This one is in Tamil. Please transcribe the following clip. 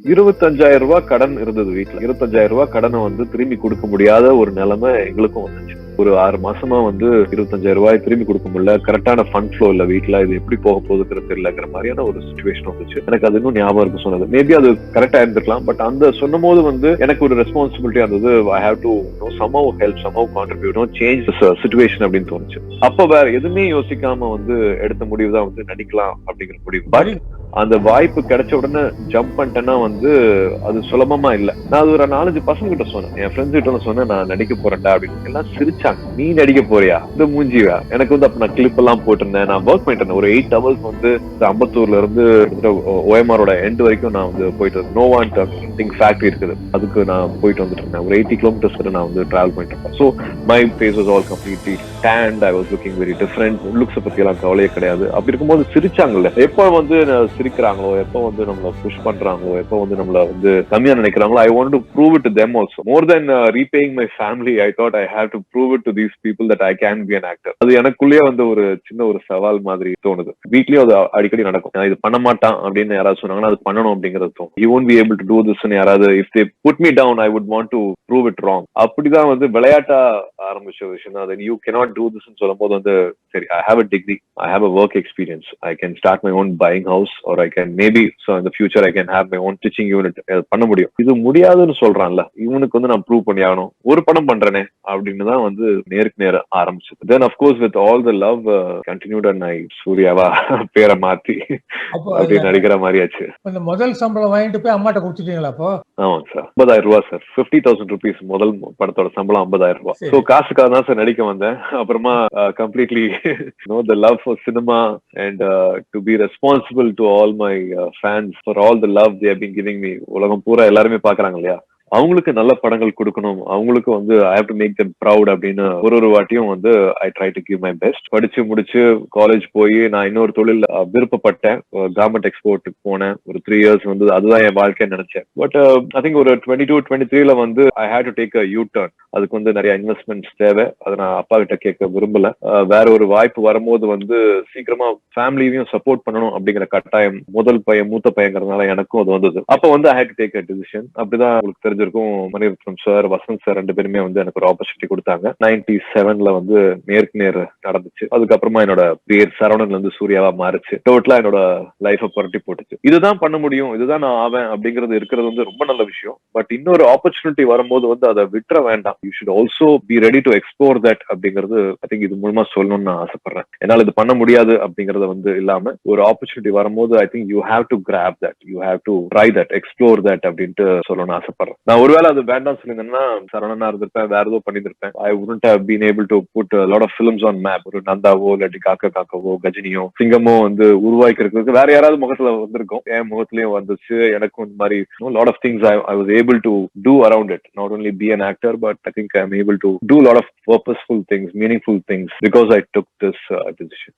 ரூ. 25,000 கடன் இருந்தது வீட்டுல. ரூ. 25,000 கடனை வந்து திரும்பி கொடுக்க முடியாத ஒரு நிலைமை எங்களுக்கும் வந்துச்சு. ஒரு 6 மாசமா வந்து ரூ. 25,000 திரும்பி கொடுக்க முடியல. கரெக்டான ஃபண்ட் ஃப்ளோ இல்ல வீட்டுல. இது எப்படி போக போகுதுங்கிறது தெரியலங்கிற மாதிரியான ஒரு சிச்சுவேஷன் வந்துச்சு. எனக்கு அது இன்னும் ஞாபகம் இருக்கு சொன்னது. மேபி அது கரெக்டா இருந்திருக்கலாம். பட் அந்த சொன்னும் போது வந்து எனக்கு ஒரு ரெஸ்பான்சிபிலிட்டி இருந்தது. ஐ have to somehow help, somehow contribute, change the situation அப்படின்னு தோணுச்சு. அப்ப வேற எதுவுமே யோசிக்காம வந்து எடுத்த முடிவு தான் வந்து நடிக்கலாம் அப்படிங்கிற முடிவு. பட் அந்த வாய்ப்பு கிடைச்ச உடனே ஜம்ப் பண்ணிட்டேன்னா வந்து அது சுலபமா இல்ல. நான் அது ஒரு 4-5 பசங்க கிட்ட சொன்னேன். என் ஃப்ரெண்ட்ஸ் கிட்ட சொன்னேன், நான் நடிக்க போறேன்டா அப்படின்னு. எல்லாம் சிரிச்சாங்க. நீ நடிக்க போறியா? இந்த மூஞ்சியா? எனக்கு வந்து அப்ப நான் கிளிப் எல்லாம் போட்டிருந்தேன். நான் ஒர்க் பண்ணிட்டு இருந்தேன். ஒரு 8 hours வந்து அம்பத்தூர்ல இருந்து ஓஎம்ஆரோட எண்ட் வரைக்கும் நான் வந்து போயிட்டு நோவான் திங் ஃபேக்டரி இருக்குது. அதுக்கு நான் போயிட்டு வந்துட்டு இருந்தேன். ஒரு 80 kilometers நான் வந்து டிராவல் பண்ணிட்டு இருப்பேன். So my face was all completely tanned. I was looking very different. Looks பத்தி எல்லாம் கவலையே கிடையாது. அப்படி இருக்கும்போது சிரிச்சாங்கல்ல. எப்போ வந்து சிரிக்கிறாங்களோ, எப்போ வந்து நம்மள புஷ் பண்றாங்களோ, எப்போ வந்து நம்மள வந்து கம்மியா நினைக்கிறாங்களோ, I want to prove it to them also. More then repaying my family, I thought I have to prove it to these people that I can be an actor. அது எனக்குள்ளேயே வந்து ஒரு சின்ன ஒரு சவால் மாதிரி தோணுது. வீட்லயும் அது அடிக்கடி நடக்கும். இது பண்ண மாட்டான் அப்படின்னு யாராவது சொன்னாங்கன்னா அது பண்ணணும் அப்படிங்கிறது தோணும். You won't be able to do this யாராவது if they put me down, I would want to prove it wrong. அப்படிதான் வந்து விளையாட்டா ஆரம்பிச்ச விஷயம் தான். யூ கேனாட் டூ திஸ் சொல்லும் போது வந்து சரி, I have a degree, I have a work experience, I can start my own buying house, or I can maybe so இந்த future I can have my own teaching unit. பண்ண முடியும். இது முடியாதுன்னு சொல்றான்ல, இவனுக்கு வந்து நான் ப்ரூவ் பண்ணி ஆகணும். ஒரு படம் பண்றேனே அப்படின்னு தான் வந்து நேருக்கு நேர ஆரம்பிச்சது. Then of course with all the love continued and I சூர்யாவா பேரை மாத்தி அப்படி நடிக்கிற மாதிரி ஆச்சு. இந்த முதல் சம்பளம் வாங்கிட்டு போய் அம்மாட்ட கொடுத்துட்டீங்களா? அப்போ ஆமாங்க சார். 50,000 சார். 50,000 rupees முதல் படத்தோட சம்பளம் 50,000. ஸோ காசுக்காக தான் சார் நடிக்க வந்தேன். அப்புறமா completely the love for cinema and to be responsible to all my fans for all the love they have been giving me. உலகம் பூரா எல்லாருமே பாக்குறாங்க இல்லையா, அவங்களுக்கு நல்ல படங்கள் கொடுக்கணும், அவங்களுக்கு வந்து I have to make them proud அப்படின்னு ஒரு வாட்டியும் வந்து I try to give my best. படிச்சு முடிச்சு காலேஜ் போய் நான் இன்னொரு தொழில் விருப்பப்பட்டேன். கவர்மெண்ட் எக்ஸ்போர்ட்டுக்கு போனேன். ஒரு 3 years வந்து அதுதான் என் வாழ்க்கைன்னு நினைச்சேன். பட் ஐ திங்க் ஒரு 22-23 வந்து I had to take a U turn. அதுக்கு வந்து நிறைய இன்வெஸ்ட்மெண்ட்ஸ் தேவை. அதை நான் அப்பா கிட்ட கேட்க விரும்பல. வேற ஒரு வாய்ப்பு வரும்போது வந்து சீக்கிரமா ஃபேமிலியையும் சப்போர்ட் பண்ணணும் அப்படிங்கிற கட்டாயம் முதல் பையன் மூத்த பையங்கிறதுனால எனக்கும் அது வந்தது. அப்ப வந்து I had to take a decision. அப்படிதான் உங்களுக்கு தெரிஞ்சிருக்கும், மணிரத்னம் சார், வசந்த் சார் 2 பேருமே வந்து எனக்கு ஒரு ஆப்பர்ச்சுனிட்டி கொடுத்தாங்க. 97ல வந்து நேருக்கு நேர் நடந்துச்சு. அதுக்கப்புறமா என்னோட பேர் சரவணன்ல இருந்து சூர்யாவா மாறிச்சு. டோட்டலா என்னோட லைஃப புரட்டி போட்டுச்சு. இதுதான் பண்ண முடியும், இதுதான் நான் ஆவேன் அப்படிங்கிறது இருக்கிறது வந்து ரொம்ப நல்ல விஷயம். பட் இன்னொரு ஆப்பர்ச்சுனிட்டி வரும்போது வந்து அதை விட்டுற வேண்டாம். You should also be ready to explore that அப்படிங்கிறது ஐ திங்க் இது மூலமா சொல்லணும்னு நான் ஆசைப்படுறேன். என்னால இது பண்ண முடியாது அப்படிங்கறத வந்து இல்லாம ஒரு ஆப்பர்ச்சுனிட்டி வரும்போது I think you have to grab that, you have to try that, explore that அப்படின்ட்டு சொல்லணும்னு ஆசைப்படுறேன். நான் ஒருவேளை அது வேண்டாம் சொல்லியிருந்தேன்னா சரவணனா இருந்திருப்பேன், வேற ஏதோ பண்ணிருப்பேன். ஐ wouldn't have been able to put a lot of films on map. ஒரு நந்தாவோ இல்லாட்டி காக்கா காக்காவோ கஜினியோ சிங்கமோ வந்து உருவாக்கிறதுக்கு வேற யாராவது முகத்துல வந்திருக்கும். என் முகத்திலயும் வந்துச்சு. எனக்கும் இந்த மாதிரி lot of things I was able to do around it. Not only be an actor, but I think I'm able to do a lot of purposeful things, meaningful things because I took this decision.